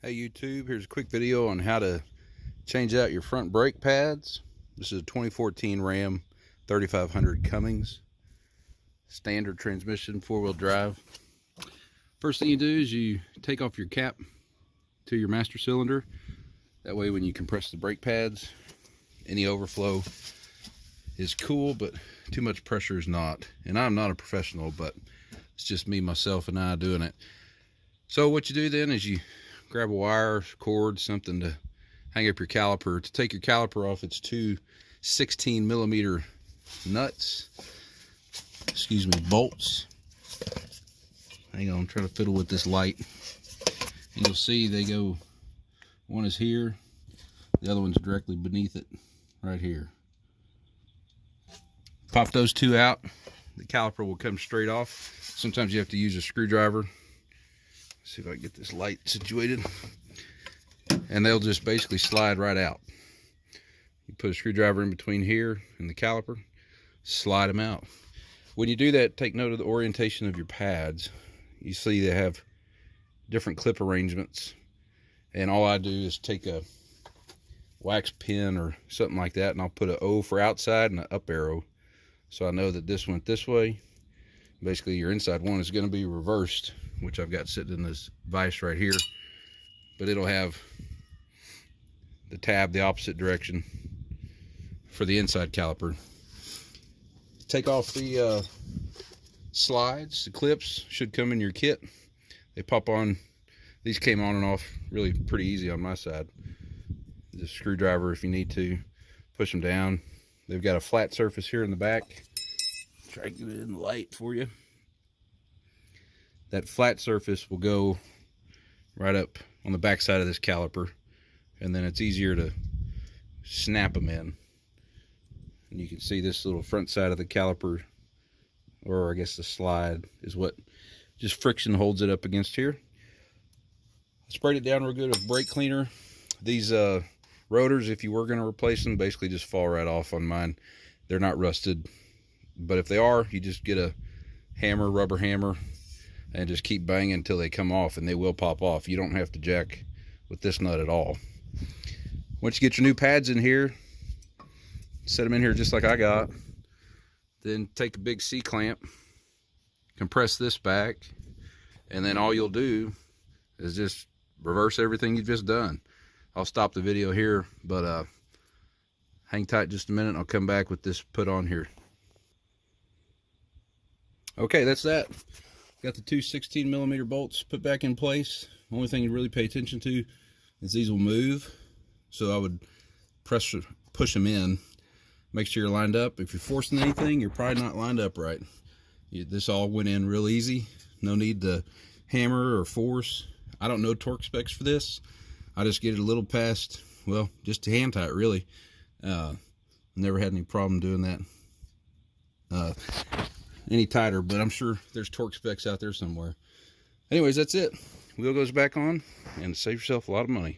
Hey YouTube, here's a quick video on how to change out your front brake pads. This is a 2014 Ram 3500 Cummins standard transmission, four-wheel drive. First thing you do is you take off your cap to your master cylinder. That way when you compress the brake pads, any overflow is cool, but too much pressure is not. And I'm not a professional, but it's just me, myself, and I doing it. So what you do then is you grab a wire, cord, something to hang up your caliper. To take your caliper off, it's two 16mm nuts, bolts. Hang on, I'm trying to fiddle with this light. And you'll see they go, one is here, the other one's directly beneath it, right here. Pop those two out, the caliper will come straight off. Sometimes you have to use a screwdriver. See if I can get this light situated. And they'll just basically slide right out. You put a screwdriver in between here and the caliper, slide them out. When you do that, take note of the orientation of your pads. You see they have different clip arrangements. And all I do is take a wax pen or something like that, and I'll put an O for outside and an up arrow. So I know that this went this way. Basically, your inside one is going to be reversed, which I've got sitting in this vise right here, but it'll have the tab the opposite direction for the inside caliper. Take off the slides. The clips should come in your kit. They pop on. These came on and off really pretty easy on my side. Just screwdriver if you need to, push them down. They've got a flat surface here in the back. Try to get it in the light for you. That flat surface will go right up on the back side of this caliper, and then it's easier to snap them in. And you can see this little front side of the caliper, or I guess the slide, is what just friction holds it up against here. I sprayed it down real good with brake cleaner. These rotors, if you were going to replace them, basically just fall right off on mine. They're not rusted, but if they are, you just get a hammer, rubber hammer, and just keep banging until they come off, and they will pop off. You don't have to jack with this nut at all. Once you get your new pads in here, set them in here just like I got. Then take a big C-clamp, compress this back, and then all you'll do is just reverse everything you've just done. I'll stop the video here, but hang tight just a minute, and I'll come back with this put on here. Okay, that's that. Got the two 16mm bolts put back in place. The only thing you really pay attention to is these will move. So I would push them in. Make sure you're lined up. If you're forcing anything, you're probably not lined up right. This all went in real easy. No need to hammer or force. I don't know torque specs for this. I just get it a little past, well, just to hand tight really. Never had any problem doing that any tighter, but I'm sure there's torque specs out there somewhere. Anyways, that's it. Wheel goes back on, and save yourself a lot of money.